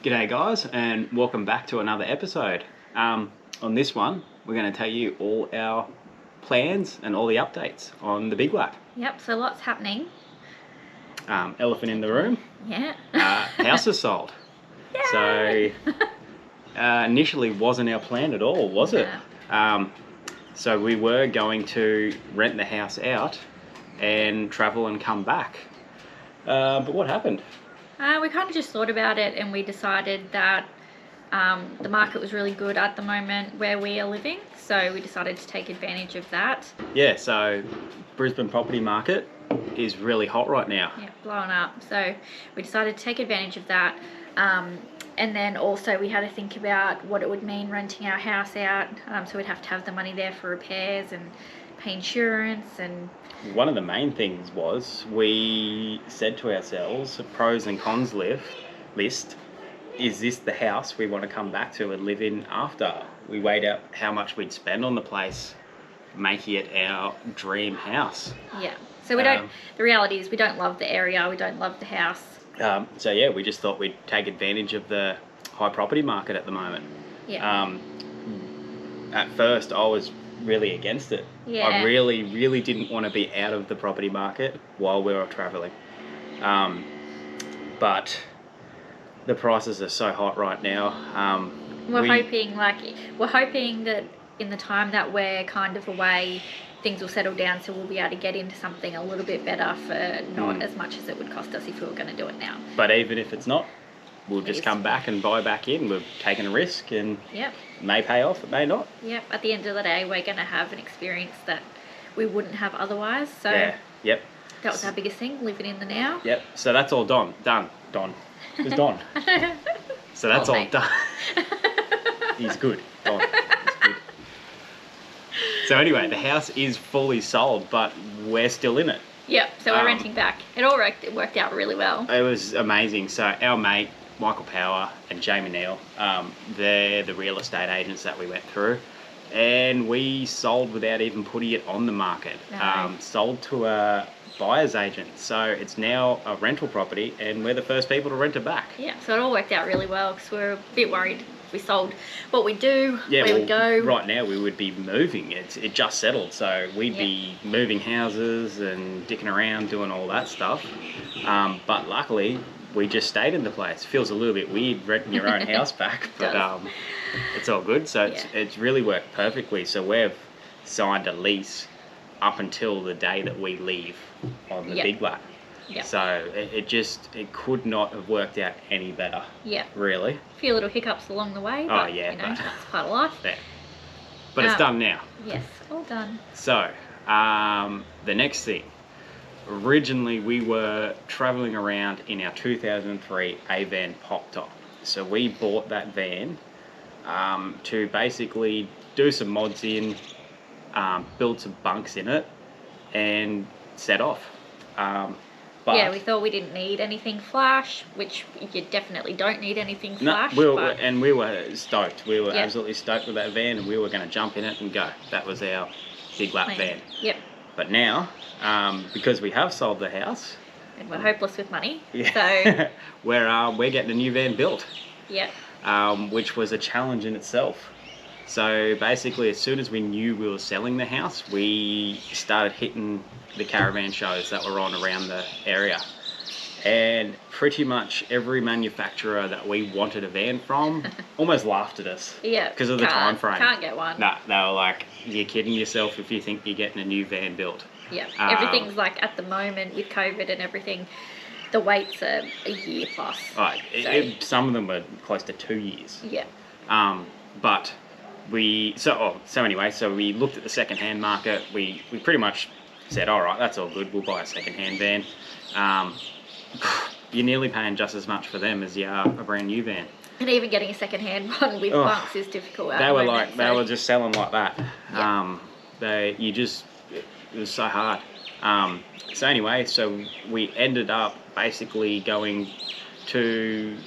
G'day guys, and welcome back to another episode. On this one, we're going to tell you all our plans and all the updates on the Big Lap. Yep, so lots happening. Elephant in the room. Yeah. House is sold. Yay! So initially wasn't our plan at all, was it? So we were going to rent the house out and travel and come back. But what happened? We kind of just thought about it and we decided that the market was really good at the moment where we are living, so we decided to take advantage of that. Yeah, so Brisbane property market is really hot right now. Yeah, blowing up. So we decided to take advantage of that. And then also we had to think about what it would mean renting our house out. So we'd have to have the money there for repairs and pay insurance. And one of the main things was we said to ourselves, a pros and cons list, is this the house we want to come back to and live in after? We weighed out how much we'd spend on the place, making it our dream house. Yeah, so we don't, the reality is we don't love the area, we don't love the house. So yeah, we just thought we'd take advantage of the high property market at the moment. Yeah. At first I was really against it. Yeah. I really didn't want to be out of the property market while we were traveling. But the prices are so hot right now. We're hoping that in the time that we're kind of away, things will settle down, so we'll be able to get into something a little bit better for not as much as it would cost us if we were going to do it now. But even if it's not, we'll just come back and buy back in. We've taken a risk and it may pay off, it may not. Yep, at the end of the day, we're going to have an experience that we wouldn't have otherwise. So yeah, yep. That was our biggest thing, living in the now. Yep, so that's all done. It was Don. So that's all done. He's good. Don. He's good. So anyway, the house is fully sold, but we're still in it. Yep, so we're renting back. It worked out really well. It was amazing. So our mate, Michael Power and Jamie Neal, they're the real estate agents that we went through. And we sold without even putting it on the market. No. Sold to a buyer's agent. So it's now a rental property and we're the first people to rent it back. Yeah, so it all worked out really well because we're a bit worried if we sold what we do, where we go. Right now we would be moving. It just settled, so we'd be moving houses and dicking around doing all that stuff. But luckily we just stayed in the place. Feels a little bit weird renting your own house back, but it's all good. So it's really worked perfectly. So we've signed a lease up until the day that we leave on the Big Lap. Yep. So it could not have worked out any better. Yeah. Really. A few little hiccups along the way, but that's part of life. Yeah. But it's done now. Yes, all done. So, the next thing. Originally, we were travelling around in our 2003 A-Van Pop Top. So we bought that van to basically do some mods in, build some bunks in it, and set off. But we thought we didn't need anything flash, which you definitely don't need anything flash. And we were stoked. We were absolutely stoked with that van, and we were going to jump in it and go. That was our Big Lap van. Yep. But now, because we have sold the house, and we're hopeless with money, so we're getting a new van built. Yep. Which was a challenge in itself. So basically, as soon as we knew we were selling the house, we started hitting the caravan shows that were on around the area. And pretty much every manufacturer that we wanted a van from almost laughed at us. Yeah. Because of the time frame. Can't get one. Nah, they were like, you're kidding yourself if you think you're getting a new van built. Yeah. Everything's like, at the moment with COVID and everything, the waits are a year plus. Right. Some of them were close to 2 years. Yeah. But we we looked at the second-hand market. We pretty much said, all right, that's all good. We'll buy a second-hand van. You're nearly paying just as much for them as you are a brand new van. And even getting a second-hand one with bunks is difficult. They were just selling like that. Yeah. It was so hard. So anyway, we ended up basically going to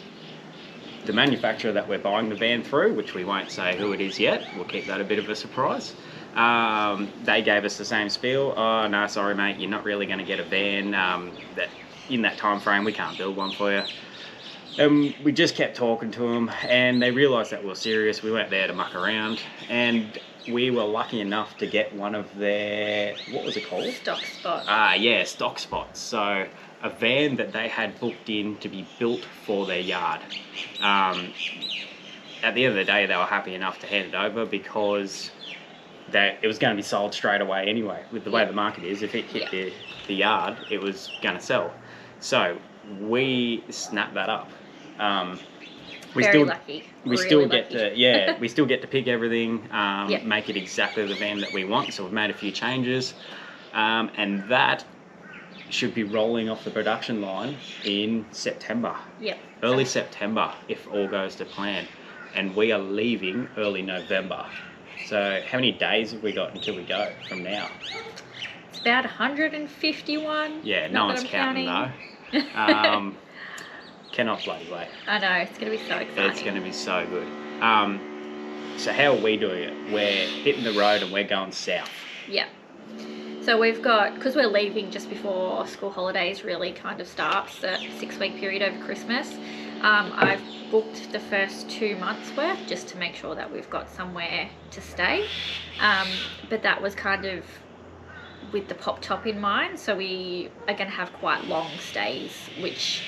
the manufacturer that we're buying the van through, which we won't say who it is yet. We'll keep that a bit of a surprise. They gave us the same spiel. Oh, no, sorry, mate, you're not really going to get a van that in that time frame. We can't build one for you. And we just kept talking to them, and they realised that we were serious. We weren't there to muck around, and we were lucky enough to get one of their, what was it called? Stock spot. Yeah, stock spots. So a van that they had booked in to be built for their yard. At the end of the day, they were happy enough to hand it over because it was going to be sold straight away anyway. With the way the market is, if it hit the yard, it was going to sell. So we snapped that up. We Very lucky. We really still get lucky. we still get to pick everything, make it exactly the van that we want. So we've made a few changes, and that should be rolling off the production line in September. Yep. Early September, if all goes to plan. And we are leaving early November. So how many days have we got until we go from now? It's about 151. Yeah, no one's counting though. Cannot bloody wait. I know, it's going to be so exciting. It's going to be so good. So how are we doing it? We're hitting the road and we're going south. Yeah. So we've got, because we're leaving just before school holidays really kind of starts, the 6-week period over Christmas, I've booked the first 2 months worth just to make sure that we've got somewhere to stay. But that was kind of with the pop top in mind. So we are going to have quite long stays, which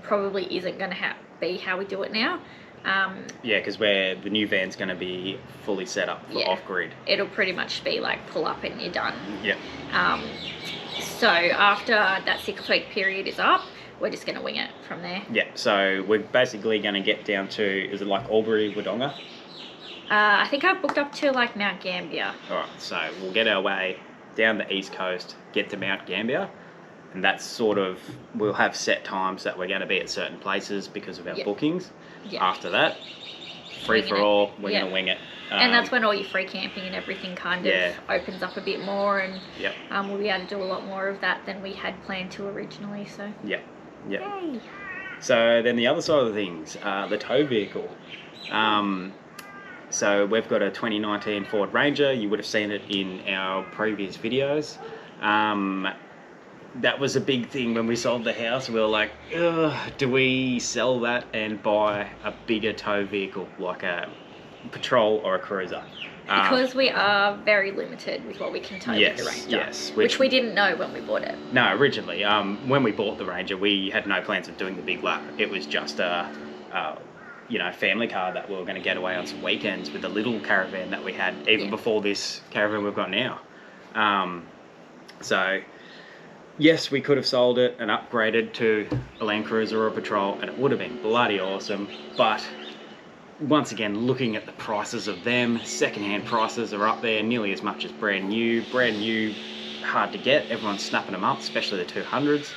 probably isn't going to be how we do it now. Yeah, because the new van's going to be fully set up for off-grid. It'll pretty much be like pull up and you're done. Yeah. So after that 6-week period is up, we're just going to wing it from there. Yeah, so we're basically going to get down to, is it like Albury, Wodonga? I think I've booked up to like Mount Gambier. Alright, so we'll get our way down the east coast, get to Mount Gambier, and that's sort of, we'll have set times that we're going to be at certain places because of our bookings. Yep. After that, free for all, we're going to wing it. And that's when all your free camping and everything kind of opens up a bit more, and we'll be able to do a lot more of that than we had planned to originally. So Yay. So then the other side of things, the tow vehicle. So we've got a 2019 Ford Ranger. You would have seen it in our previous videos. That was a big thing when we sold the house. We were like, do we sell that and buy a bigger tow vehicle like a patrol or a cruiser? Because we are very limited with what we can tow with the Ranger. Yes, which we didn't know when we bought it. No, originally, when we bought the Ranger, we had no plans of doing the big lap. It was just a family car that we were going to get away on some weekends with the little Caravan that we had even before this Caravan we've got now. So yes, we could have sold it and upgraded to a Land Cruiser or a Patrol, and it would have been bloody awesome. But once again, looking at the prices of them, second-hand prices are up there nearly as much as brand new. Brand new, hard to get. Everyone's snapping them up, especially the 200s.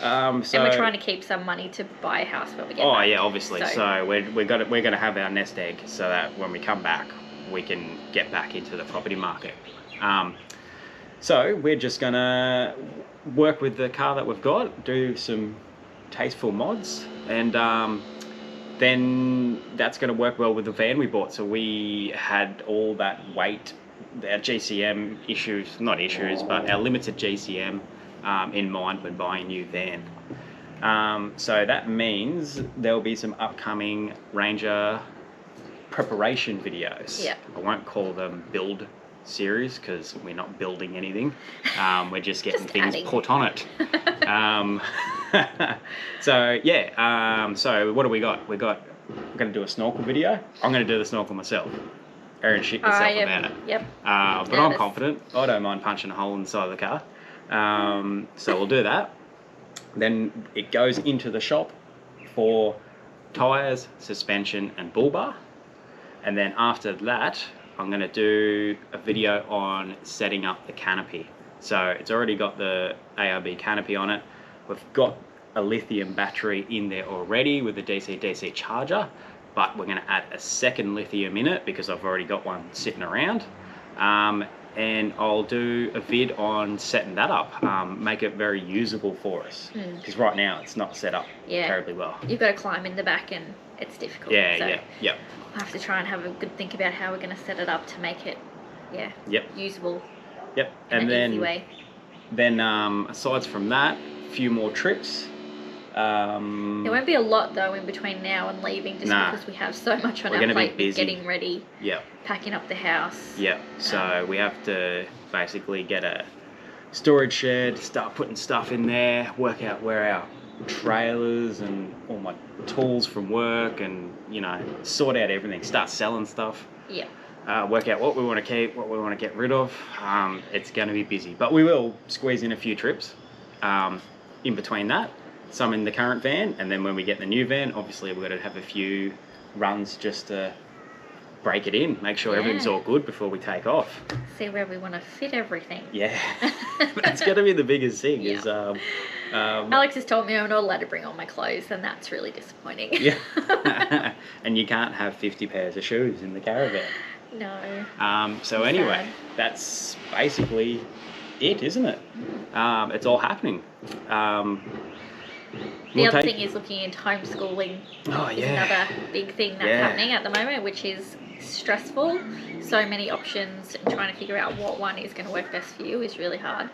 And we're trying to keep some money to buy a house when we get back. Yeah, obviously. So we're going to have our nest egg so that when we come back, we can get back into the property market. So we're just going to work with the car that we've got, do some tasteful mods, and then that's going to work well with the van we bought. So we had all that weight, our GCM issues, not issues, but our limited GCM in mind when buying a new van. So that means there'll be some upcoming Ranger preparation videos. Yeah. I won't call them build series because we're not building anything. We're just getting things put on it. So what do we got? We're going to do a snorkel video. I'm going to do the snorkel myself. Erin shit yourself about it. Yep. But I'm confident. I don't mind punching a hole in the side of the car. So we'll do that. Then it goes into the shop for tyres, suspension and bull bar. And then after that, I'm going to do a video on setting up the canopy. So it's already got the ARB canopy on it. We've got a lithium battery in there already with a DC-DC charger, but we're going to add a second lithium in it because I've already got one sitting around. And I'll do a vid on setting that up, make it very usable for us. Because right now it's not set up terribly well. You've got to climb in the back and it's difficult. Yep. We'll have to try and have a good think about how we're going to set it up to make it, usable. Yep. In an easy way. Then aside from that, a few more trips. There won't be a lot though in between now and leaving, just because we have so much on our plate with getting ready, packing up the house. Yeah, so we have to basically get a storage shed, start putting stuff in there, work out where our trailers and all my tools from work, and you know, sort out everything, start selling stuff. Work out what we want to keep, what we want to get rid of. It's going to be busy, but we will squeeze in a few trips in between that, some in the current van, and then when we get the new van, obviously we're going to have a few runs just to break it in, make sure everything's all good before we take off. See where we want to fit everything. That's going to be the biggest thing. Is Alex has told me I'm not allowed to bring all my clothes, and that's really disappointing. And you can't have 50 pairs of shoes in the caravan. No. So anyway, that's basically it, isn't it? It's all happening. The other thing is looking into homeschooling. Is another big thing that's happening at the moment, which is stressful. So many options, and trying to figure out what one is going to work best for you is really hard.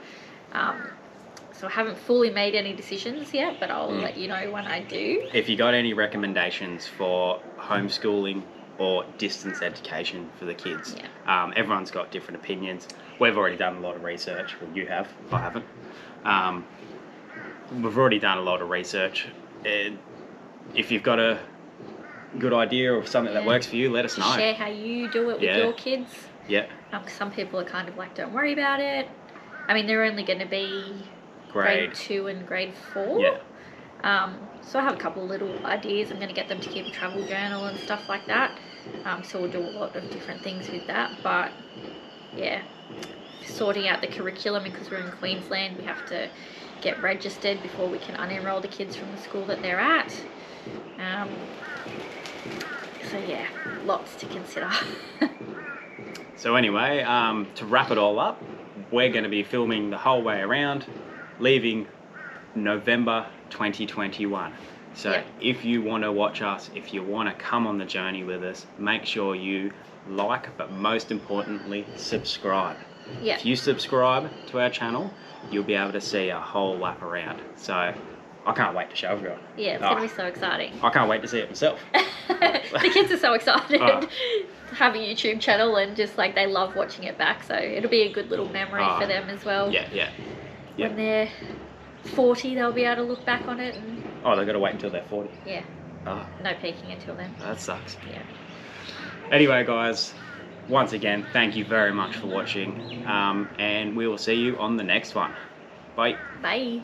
So I haven't fully made any decisions yet, but I'll let you know when I do. If you got any recommendations for homeschooling or distance education for the kids, everyone's got different opinions. We've already done a lot of research. Well, you have. I haven't. We've already done a lot of research. If you've got a good idea or something that works for you, let us know. Share how you do it with your kids. Some people are kind of like, don't worry about it. I mean, they're only going to be grade 2 and grade 4. So I have a couple of little ideas. I'm going to get them to keep a travel journal and stuff like that. So we'll do a lot of different things with that. But sorting out the curriculum, because we're in Queensland, we have to get registered before we can unenroll the kids from the school that they're at. So lots to consider. So anyway, to wrap it all up, we're going to be filming the whole way around, leaving November 2021. So if you want to watch us, if you want to come on the journey with us, make sure you like, but most importantly, subscribe. If you subscribe to our channel, you'll be able to see a whole lap around. So I can't wait to show everyone. It's going to be so exciting. I can't wait to see it myself. The kids are so excited to have a YouTube channel, and just like they love watching it back. So it'll be a good little memory for them as well. When they're 40, they'll be able to look back on it. And they've got to wait until they're 40. No peaking until then. That sucks. Anyway, guys, once again, thank you very much for watching, and we will see you on the next one. Bye. Bye.